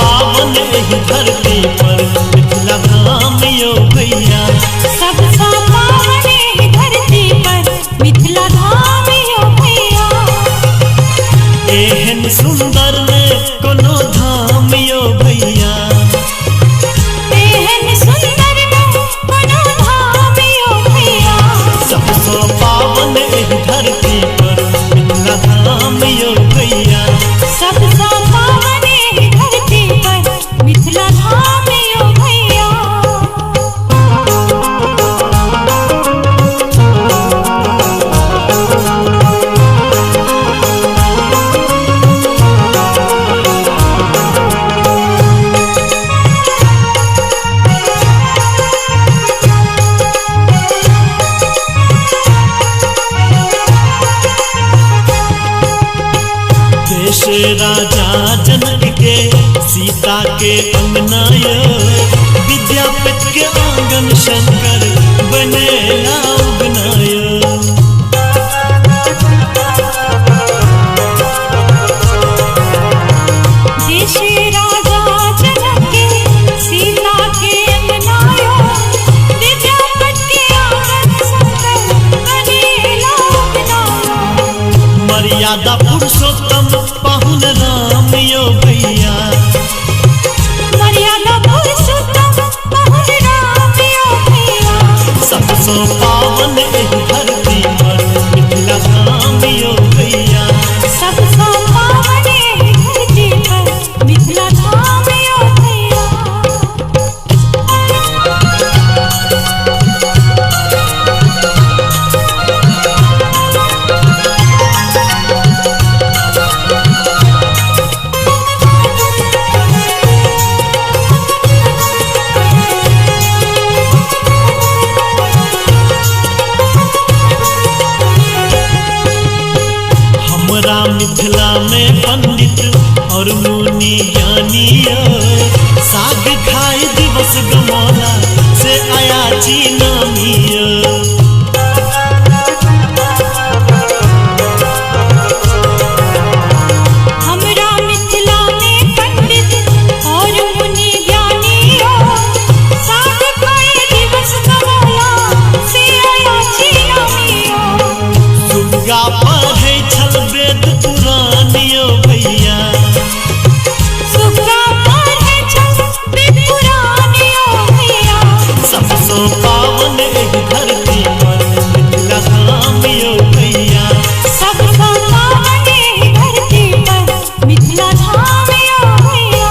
पावन एही धरती पर मिथिला धाम यो भैया। सबसे पावन एही धरती पर मिथिला धाम यो भैया। एहन सुंदर ने कोनो धाम यो भैया। एहन सुंदर ने कोनो धाम यो भैया। सबसे पावन एही धरती पर मिथिला धाम यो भैया। सबसे पावन एही धरती पर मिथिला धाम यो भैया। देश राजा जनक के सीता के अंगना यो। विद्यापति के आंगन शंकर बनेला उगना यो। देश राजा जनक के सीता के अंगना यो। विद्यापति के आंगन शंकर बनेला उगना यो। मर्यादा पुरुषोत्तम पाहुन राम यो भैया। मर्यादा पुरुषोत्तम पाहुन राम यो भैया। सबसे पावन एही धरती पर मिथिला धाम यो भैया। सबसे पावन एही धरती पर मिथिला धाम यो भैया। हमरा मिथिला में पंडित और मुनि ज्ञानी यो। साग खाए दिवस गमौला से अयाची नामी यो। हमरा मिथिला में पंडित और मुनि ज्ञानी यो। साग खाए दिवस गमौला से अयाची नामी यो। सुगा पढ़े छल वेद पुराण यो भैया। सुगा पढ़े छल वेद पुराण यो भैया। सबसे पावन एही धरती पर मिथिला धाम यो भैया। सबसे पावन एही धरती पर मिथिला धाम यो भैया।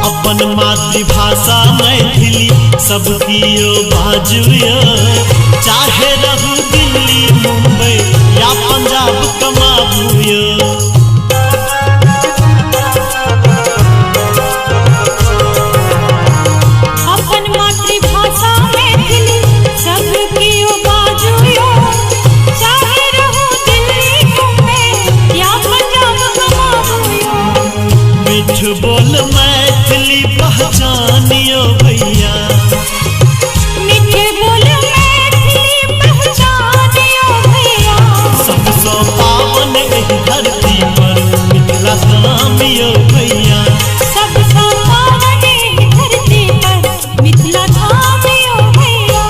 अपन मातृभाषा मैथिली सबकी यो बाजू यो। चाहे रहू दिल्ली मुंबई या पंजाब कमाबू यो। अपन मातृभाषा मैथिली सबकी यो बाजू यो। चाहे रहू दिल्ली मुंबई या पंजाब कमाबू यो। मिठ बोल मैथिली पहचान यो भैया। मीठे बोल मैथिली पहचान यो भैया। सबसे पावन एही धरती पर मिथिला धाम यो भैया। सबसे पावन एही धरती पर मिथिला धाम यो भैया।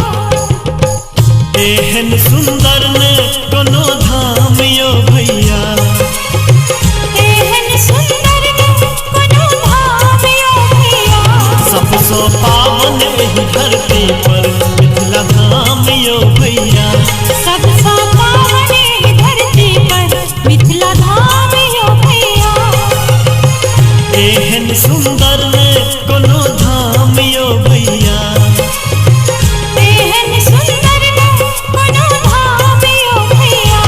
एहन सुंदर ने कोनो धाम यो भैया। एहन सुंदर ने कोनो धाम यो भैया। सबसे पावन एही धरती पर मिथिला धाम यो भैया। सबसे पावन एही धरती पर मिथिला धाम यो भैया। एहन सुंदर ने कोनो धाम यो भैया। एहन सुंदर ने कोनो धाम यो भैया।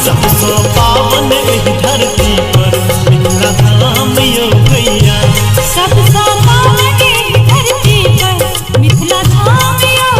सबसे पावन एही धरती पर मिथिला धाम यो भैया। सबसे पावन एही धरती पर मिथिला धाम यो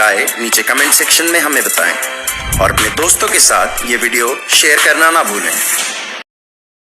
राय नीचे कमेंट सेक्शन में हमें बताएं और अपने दोस्तों के साथ ये वीडियो शेयर करना ना भूलें।